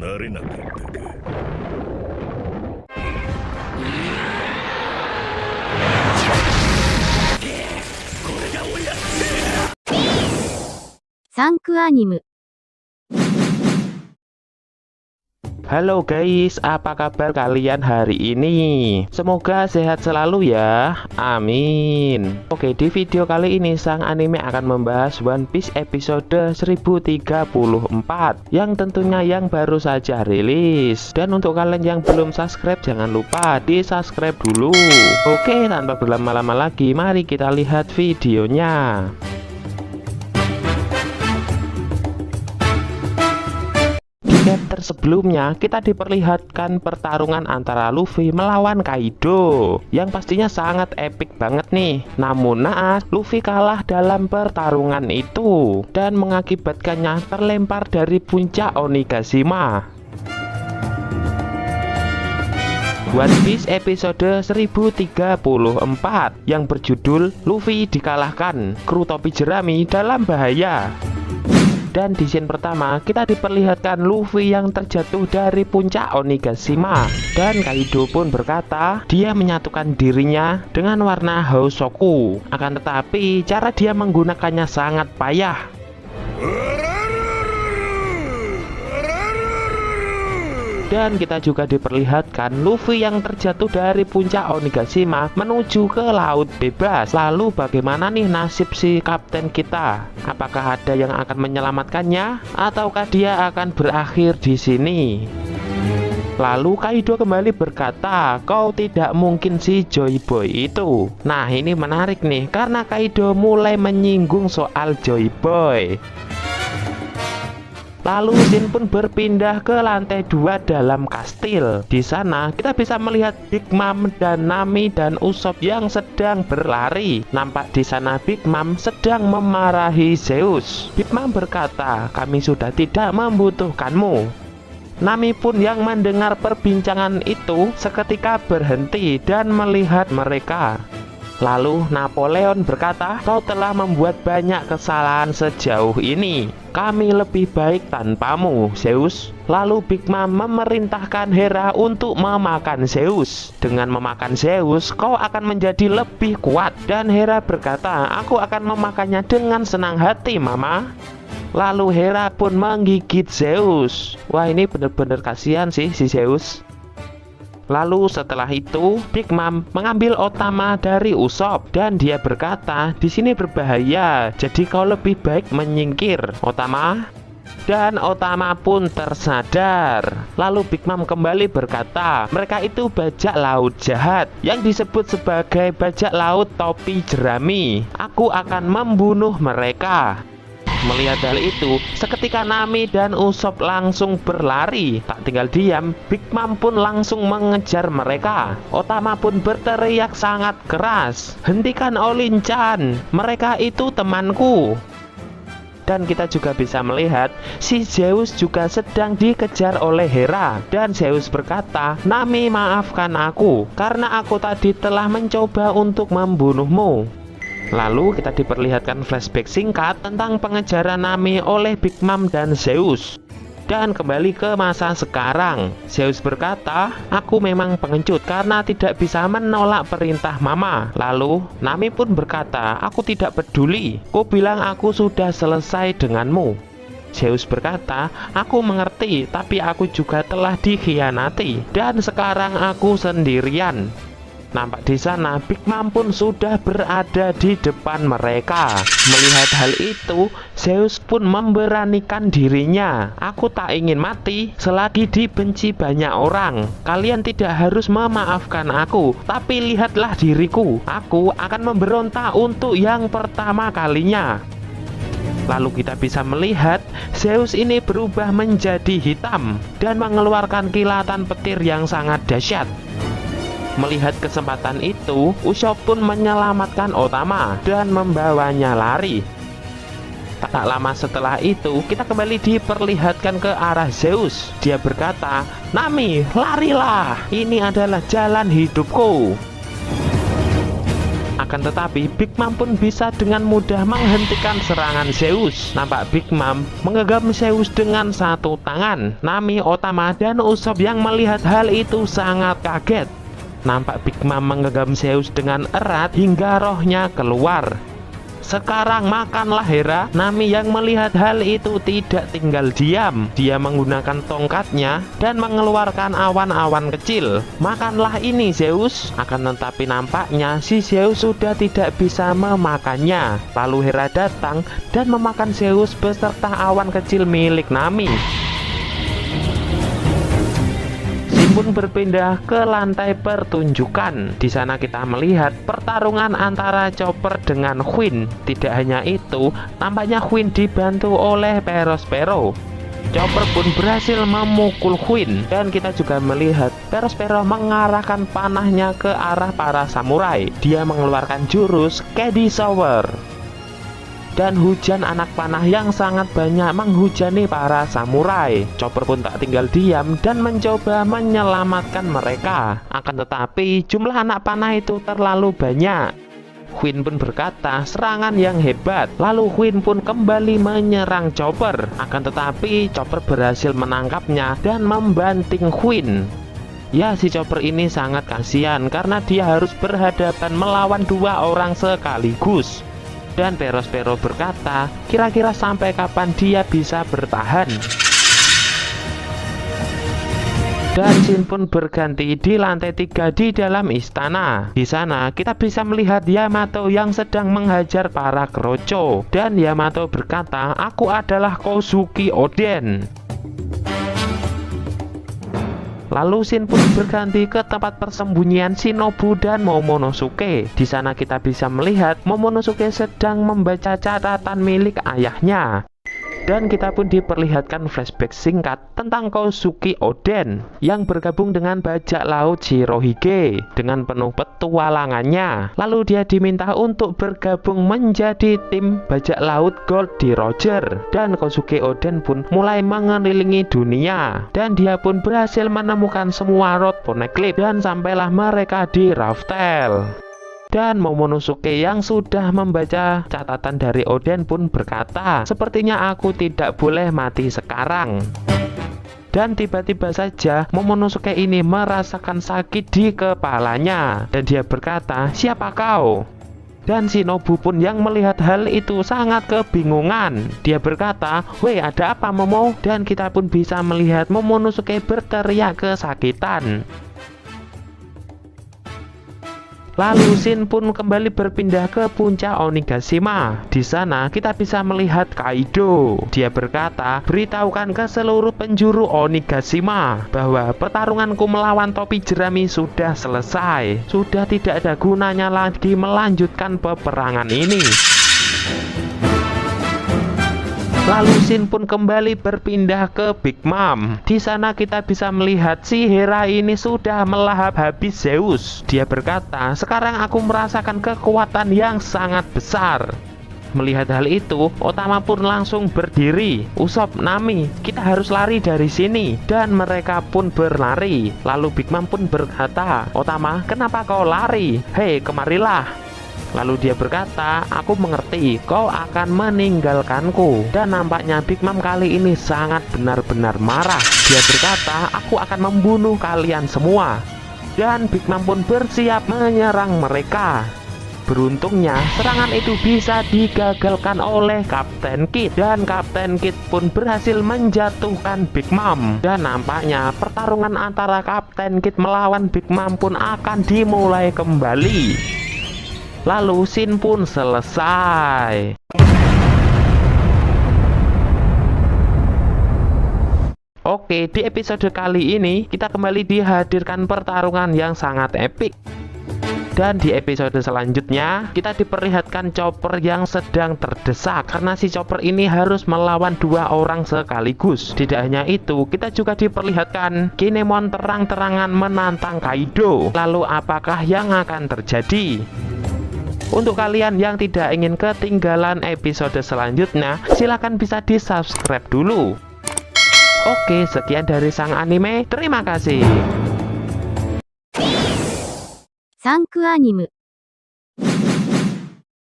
慣れなかったか。これがおやつ。サンクアニム。 Halo guys, apa kabar kalian hari ini? Semoga sehat selalu ya, amin. Oke, di video kali ini Sang Anime akan membahas One Piece episode 1034 yang tentunya yang baru saja rilis. Dan untuk kalian yang belum subscribe, jangan lupa di subscribe dulu. Oke, tanpa berlama-lama lagi, mari kita lihat videonya. Chapter sebelumnya kita diperlihatkan pertarungan antara Luffy melawan Kaido yang pastinya sangat epic banget nih. Namun naas, Luffy kalah dalam pertarungan itu dan mengakibatkannya terlempar dari puncak Onigashima. One Piece episode 1034 yang berjudul Luffy dikalahkan, kru topi jerami dalam bahaya. Dan di scene pertama kita diperlihatkan Luffy yang terjatuh dari puncak Onigashima. Dan Kaido pun berkata dia menyatukan dirinya dengan warna Hosoku. Akan tetapi cara dia menggunakannya sangat payah. Dan kita juga diperlihatkan Luffy yang terjatuh dari puncak Onigashima menuju ke laut bebas. Lalu bagaimana nih nasib si kapten kita? Apakah ada yang akan menyelamatkannya ataukah dia akan berakhir di sini? Lalu Kaido kembali berkata, kau tidak mungkin si Joy Boy itu. Nah, ini menarik nih karena Kaido mulai menyinggung soal Joy Boy. Lalu scene pun berpindah ke lantai 2 dalam kastil. Di sana kita bisa melihat Big Mom dan Nami dan Usopp yang sedang berlari. Nampak di sana Big Mom sedang memarahi Zeus. Big Mom berkata, kami sudah tidak membutuhkanmu. Nami pun yang mendengar perbincangan itu seketika berhenti dan melihat mereka. Lalu Napoleon berkata, kau telah membuat banyak kesalahan sejauh ini. Kami lebih baik tanpamu, Zeus. Lalu Big Mom memerintahkan Hera untuk memakan Zeus. Dengan memakan Zeus, kau akan menjadi lebih kuat. Dan Hera berkata, aku akan memakannya dengan senang hati, Mama. Lalu Hera pun menggigit Zeus. Wah, ini bener-bener kasihan sih si Zeus. Lalu setelah itu Big Mom mengambil Otama dari Usopp dan dia berkata, di sini berbahaya, jadi kau lebih baik menyingkir, Otama. Dan Otama pun tersadar. Lalu Big Mom kembali berkata, mereka itu bajak laut jahat yang disebut sebagai bajak laut topi jerami. Aku akan membunuh mereka. Melihat hal itu, seketika Nami dan Usopp langsung berlari. Tak tinggal diam, Big Mom pun langsung mengejar mereka. Otama pun berteriak sangat keras, hentikan Olin-chan, mereka itu temanku. Dan kita juga bisa melihat si Zeus juga sedang dikejar oleh Hera. Dan Zeus berkata, Nami maafkan aku karena aku tadi telah mencoba untuk membunuhmu. Lalu kita diperlihatkan flashback singkat tentang pengejaran Nami oleh Big Mom dan Zeus. Dan kembali ke masa sekarang, Zeus berkata, aku memang pengecut karena tidak bisa menolak perintah Mama. Lalu Nami pun berkata, aku tidak peduli, kau bilang aku sudah selesai denganmu. Zeus berkata, aku mengerti, tapi aku juga telah dikhianati dan sekarang aku sendirian. Nampak di sana Big Mom pun sudah berada di depan mereka. Melihat hal itu, Zeus pun memberanikan dirinya. Aku tak ingin mati selagi dibenci banyak orang. Kalian tidak harus memaafkan aku, tapi lihatlah diriku. Aku akan memberontak untuk yang pertama kalinya. Lalu kita bisa melihat Zeus ini berubah menjadi hitam dan mengeluarkan kilatan petir yang sangat dahsyat. Melihat kesempatan itu, Usopp pun menyelamatkan Otama dan membawanya lari. Tak lama setelah itu, kita kembali diperlihatkan ke arah Zeus. Dia berkata, Nami, larilah, ini adalah jalan hidupku. Akan tetapi Big Mom pun bisa dengan mudah menghentikan serangan Zeus. Nampak Big Mom menggenggam Zeus dengan satu tangan. Nami, Otama, dan Usopp yang melihat hal itu sangat kaget. Nampak Big Mom menggenggam Zeus dengan erat hingga rohnya keluar. Sekarang makanlah Hera. Nami yang melihat hal itu tidak tinggal diam. Dia menggunakan tongkatnya dan mengeluarkan awan-awan kecil. Makanlah ini Zeus. Akan tetapi nampaknya si Zeus sudah tidak bisa memakannya. Lalu Hera datang dan memakan Zeus beserta awan kecil milik Nami. Pun berpindah ke lantai pertunjukan. Di sana kita melihat pertarungan antara Chopper dengan Queen. Tidak hanya itu, tampaknya Queen dibantu oleh Perospero. Chopper pun berhasil memukul Queen, dan kita juga melihat Perospero mengarahkan panahnya ke arah para samurai. Dia mengeluarkan jurus Kedi Shower. Dan hujan anak panah yang sangat banyak menghujani para samurai. Chopper pun tak tinggal diam dan mencoba menyelamatkan mereka. Akan tetapi jumlah anak panah itu terlalu banyak. Queen pun berkata serangan yang hebat. Lalu Queen pun kembali menyerang Chopper. Akan tetapi Chopper berhasil menangkapnya dan membanting Queen. Ya, si Chopper ini sangat kasihan karena dia harus berhadapan melawan dua orang sekaligus. Dan Perospero berkata, kira-kira sampai kapan dia bisa bertahan? Dan scene pun berganti di lantai 3 di dalam istana. Di sana kita bisa melihat Yamato yang sedang menghajar para Kroco. Dan Yamato berkata, aku adalah Kozuki Oden. Lalu scene pun berganti ke tempat persembunyian Shinobu dan Momonosuke. Di sana kita bisa melihat Momonosuke sedang membaca catatan milik ayahnya. Dan kita pun diperlihatkan flashback singkat tentang Kozuki Oden yang bergabung dengan bajak laut Shirohige dengan penuh petualangannya. Lalu dia diminta untuk bergabung menjadi tim bajak laut Gold di Roger. Dan Kozuki Oden pun mulai mengelilingi dunia. Dan dia pun berhasil menemukan semua Road Poneglyph dan sampailah mereka di Raftel. Dan Momonosuke yang sudah membaca catatan dari Oden pun berkata, sepertinya aku tidak boleh mati sekarang. Dan tiba-tiba saja Momonosuke ini merasakan sakit di kepalanya. Dan dia berkata, siapa kau? Dan Shinobu pun yang melihat hal itu sangat kebingungan. Dia berkata, weh, ada apa Momo? Dan kita pun bisa melihat Momonosuke berteriak kesakitan. Lalu scene pun kembali berpindah ke puncak Onigashima. Di sana kita bisa melihat Kaido. Dia berkata, beritahukan ke seluruh penjuru Onigashima bahwa pertarunganku melawan topi jerami sudah selesai. Sudah tidak ada gunanya lagi melanjutkan peperangan ini. Lalu scene pun kembali berpindah ke Big Mom. Di sana kita bisa melihat si Hera ini sudah melahap habis Zeus. Dia berkata, sekarang aku merasakan kekuatan yang sangat besar. Melihat hal itu, Otama pun langsung berdiri. Usopp, Nami, kita harus lari dari sini. Dan mereka pun berlari. Lalu Big Mom pun berkata, Otama, kenapa kau lari? Hei, kemarilah. Lalu dia berkata, aku mengerti, kau akan meninggalkanku. Dan nampaknya Big Mom kali ini sangat benar-benar marah. Dia berkata, aku akan membunuh kalian semua. Dan Big Mom pun bersiap menyerang mereka. Beruntungnya, serangan itu bisa digagalkan oleh Kapten Kid. Dan Kapten Kid pun berhasil menjatuhkan Big Mom. Dan nampaknya pertarungan antara Kapten Kid melawan Big Mom pun akan dimulai kembali. Lalu scene pun selesai. Oke, di episode kali ini kita kembali dihadirkan pertarungan yang sangat epik. Dan di episode selanjutnya kita diperlihatkan Chopper yang sedang terdesak karena si Chopper ini harus melawan dua orang sekaligus. Tidak hanya itu, kita juga diperlihatkan Kinemon terang-terangan menantang Kaido. Lalu apakah yang akan terjadi? Untuk kalian yang tidak ingin ketinggalan episode selanjutnya, silahkan bisa di subscribe dulu. Oke, sekian dari Sang Anime. Terima kasih. サンクアニム